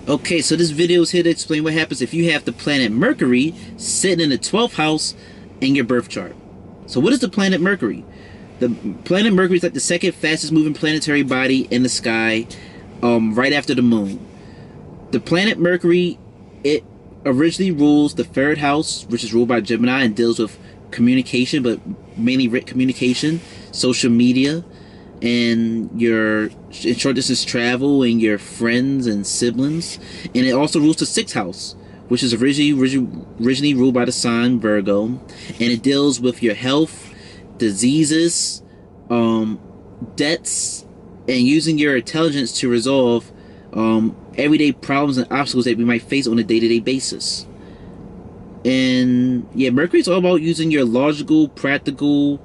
Okay, so this video is here to explain what happens if you have the planet Mercury sitting in the 12th house in your birth chart. So what is the planet Mercury? The planet Mercury is like the second fastest moving planetary body in the sky, right after the moon. The planet Mercury, it originally rules the third house, which is ruled by Gemini and deals with communication, but mainly written communication, social media, and your short distance travel and your friends and siblings. And it also rules the sixth house, which is originally ruled by the sign Virgo, and it deals with your health, diseases, debts, and using your intelligence to resolve everyday problems and obstacles that we might face on a day-to-day basis. And yeah, Mercury is all about using your logical, practical,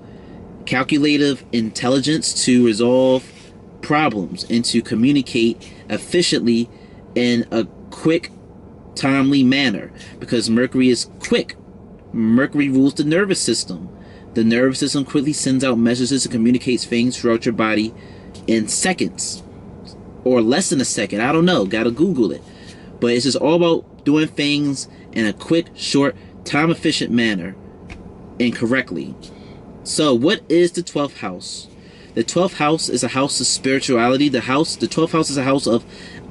calculative intelligence to resolve problems and to communicate efficiently in a quick, timely manner, because Mercury is quick. Mercury rules the nervous system. The nervous system quickly sends out messages and communicates things throughout your body in seconds or less than a second. I don't know, gotta Google it. But it's just all about doing things in a quick, short, time efficient manner and correctly. So what is the 12th house? The 12th house is a house of spirituality. The 12th house is a house of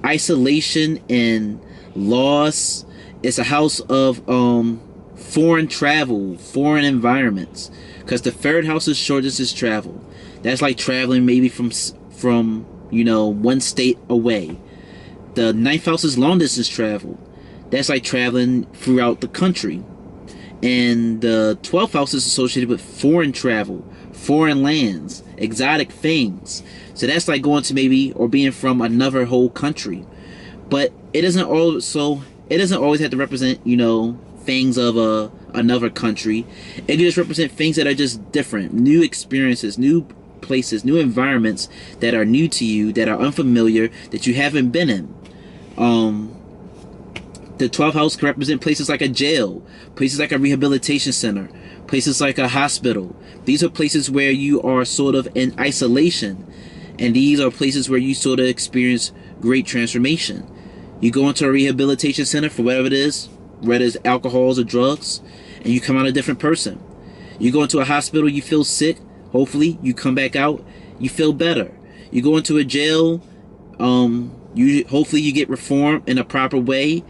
isolation and loss. It's a house of foreign travel, foreign environments, because the third house is short distance travel. That's like traveling maybe from one state away. The ninth house is long distance travel. That's like traveling throughout the country. And the 12th house is associated with foreign travel, foreign lands, exotic things. So that's like going to maybe, or being from another whole country. But it doesn't always have to represent, things of another country. It can just represent things that are just different, new experiences, new places, new environments that are new to you, that are unfamiliar, that you haven't been in. The 12th house can represent places like a jail, places like a rehabilitation center, places like a hospital. These are places where you are sort of in isolation, and these are places where you sort of experience great transformation. You go into a rehabilitation center for whatever it is, whether it's alcohols or drugs, and you come out a different person. You go into a hospital, you feel sick. Hopefully, you come back out, you feel better. You go into a jail, hopefully you get reformed in a proper way.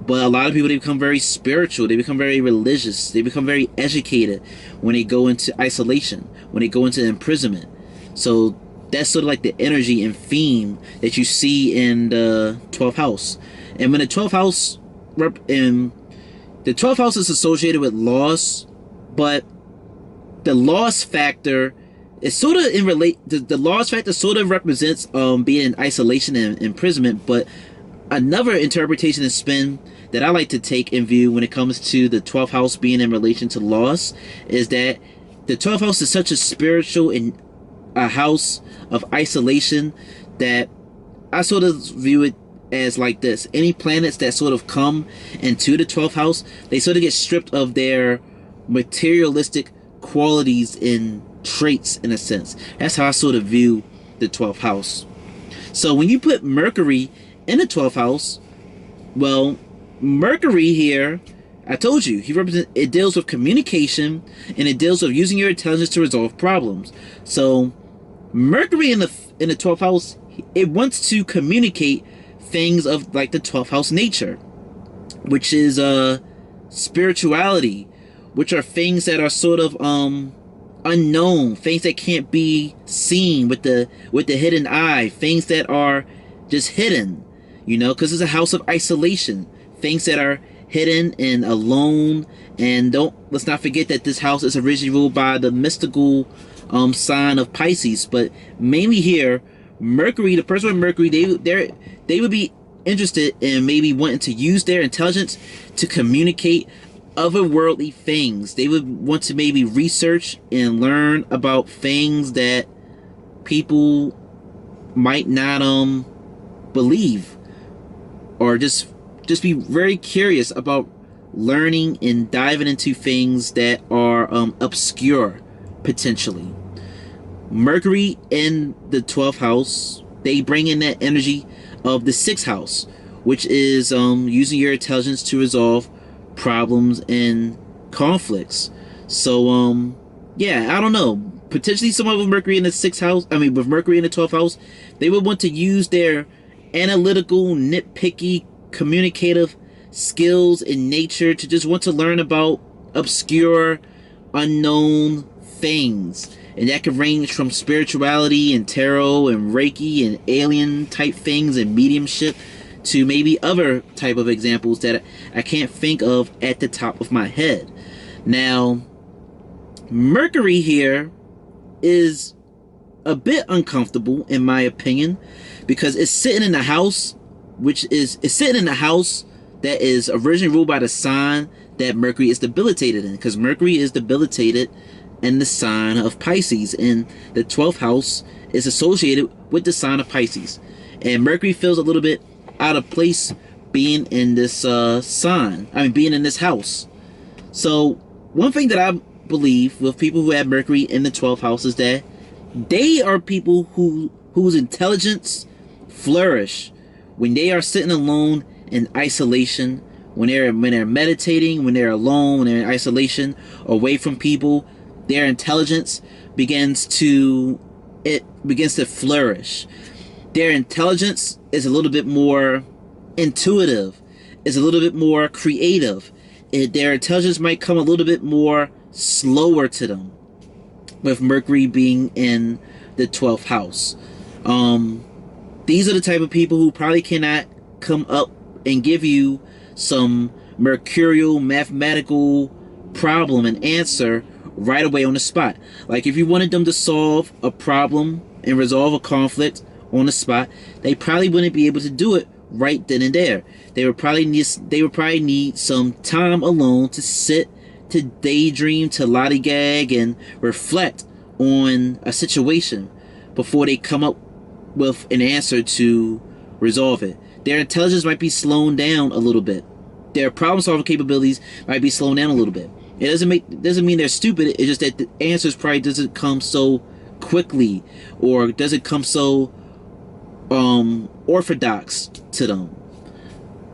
But a lot of people, they become very spiritual. They become very religious. They become very educated when they go into isolation, when they go into imprisonment. So that's sort of like the energy and theme that you see in the 12th house. And when the 12th house is associated with loss, but the loss factor is sort of the loss factor sort of represents being in isolation and imprisonment. But another interpretation and spin that I like to take in view when it comes to the 12th house being in relation to loss is that the 12th house is such a spiritual and a house of isolation that I sort of view it as like this. Any planets that sort of come into the 12th house, they sort of get stripped of their materialistic qualities and traits, in a sense. That's how I sort of view the 12th house. So when you put Mercury in the 12th house, well, Mercury here, I told you, it deals with communication, and it deals with using your intelligence to resolve problems. So Mercury in the 12th house, it wants to communicate things of like the 12th house nature, which is spirituality, which are things that are sort of unknown, things that can't be seen with the hidden eye, things that are just hidden, because it's a house of isolation, things that are hidden and alone. And let's not forget that this house is originally ruled by the mystical sign of Pisces. But mainly here, Mercury, the person with Mercury, they would be interested in maybe wanting to use their intelligence to communicate otherworldly things. They would want to maybe research and learn about things that people might not believe, or just be very curious about learning and diving into things that are obscure potentially. Mercury in the 12th house, they bring in that energy of the 6th house, which is using your intelligence to resolve problems and conflicts. So yeah, I don't know. Potentially someone with Mercury in the sixth house, I mean with Mercury in the 12th house, they would want to use their analytical, nitpicky, communicative skills in nature to just want to learn about obscure, unknown things. And that could range from spirituality and tarot and Reiki and alien type things and mediumship to maybe other type of examples that I can't think of at the top of my head. Now, Mercury here is a bit uncomfortable in my opinion because it's sitting in the house, it's sitting in the house that is originally ruled by the sign that Mercury is debilitated in, because Mercury is debilitated in the sign of Pisces, and the 12th house is associated with the sign of Pisces, and Mercury feels a little bit out of place being in this being in this house. So one thing that I believe with people who have Mercury in the 12th house is that they are people whose intelligence flourish when they are sitting alone in isolation, when they're meditating, when they're alone, when they're in isolation, away from people. Their intelligence begins to flourish. Their intelligence is a little bit more intuitive, is a little bit more creative. Their intelligence might come a little bit more slower to them with Mercury being in the 12th house. These are the type of people who probably cannot come up and give you some mercurial mathematical problem and answer right away on the spot. Like if you wanted them to solve a problem and resolve a conflict on the spot, they probably wouldn't be able to do it right then and there. They would probably need some time alone to sit, to daydream, to lollygag and reflect on a situation before they come up with an answer to resolve it. Their intelligence might be slowed down a little bit. Their problem solving capabilities might be slowed down a little bit. It doesn't mean they're stupid. It's just that the answers probably doesn't come so quickly, or doesn't come so orthodox to them.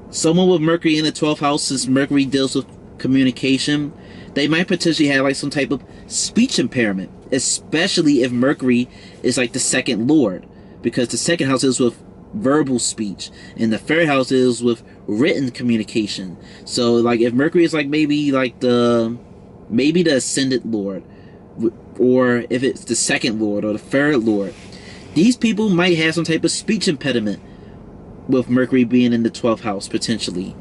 Someone with Mercury in the 12th house, since Mercury deals with communication, they might potentially have like some type of speech impairment, especially if Mercury is like the second lord, because the second house is with verbal speech and the third house is with written communication. So like if Mercury is like maybe the ascendant lord, or if it's the second lord or the third lord, these people might have some type of speech impediment with Mercury being in the 12th house potentially.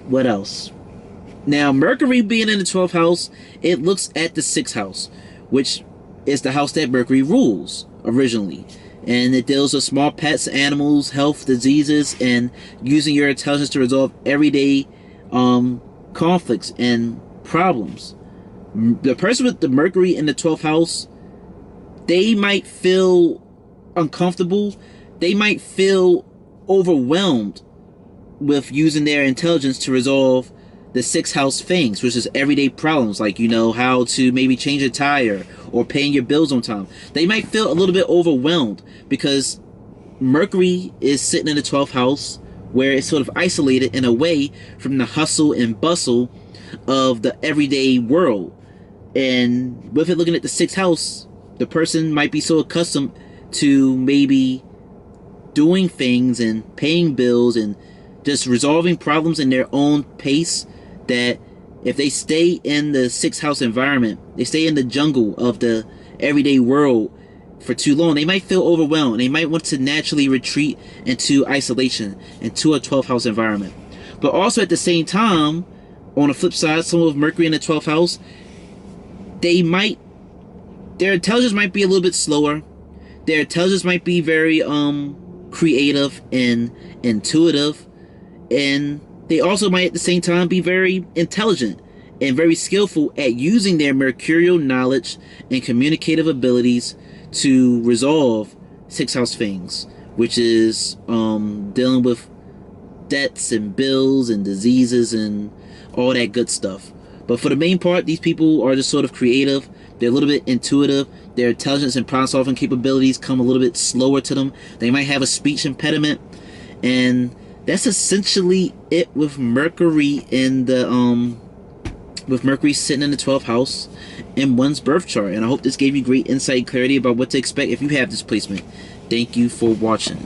What else? Now Mercury being in the 12th house, it looks at the 6th house, which is the house that Mercury rules originally. And it deals with small pets, animals, health, diseases, and using your intelligence to resolve everyday conflicts and problems. The person with the Mercury in the 12th house, they might feel uncomfortable. They might feel overwhelmed with using their intelligence to resolve the 6th house things, which is everyday problems, like, you know, how to maybe change a tire or paying your bills on time. They might feel a little bit overwhelmed because Mercury is sitting in the 12th house, where it's sort of isolated in a way from the hustle and bustle of the everyday world. And with it looking at the 6th house, the person might be so accustomed to maybe doing things and paying bills and just resolving problems in their own pace, that if they stay in the 6th house environment, they stay in the jungle of the everyday world for too long, they might feel overwhelmed. They might want to naturally retreat into isolation, into a 12th house environment. But also at the same time, on the flip side, someone with Mercury in the 12th house, their intelligence might be a little bit slower. Their intelligence might be very creative and intuitive, and they also might at the same time be very intelligent and very skillful at using their mercurial knowledge and communicative abilities to resolve 6th house things, which is dealing with debts and bills and diseases and all that good stuff. But for the main part, these people are just sort of creative. They're a little bit intuitive. Their intelligence and problem solving capabilities come a little bit slower to them. They might have a speech impediment. And that's essentially it with Mercury in the with Mercury sitting in the 12th house in one's birth chart. And I hope this gave you great insight and clarity about what to expect if you have this placement. Thank you for watching.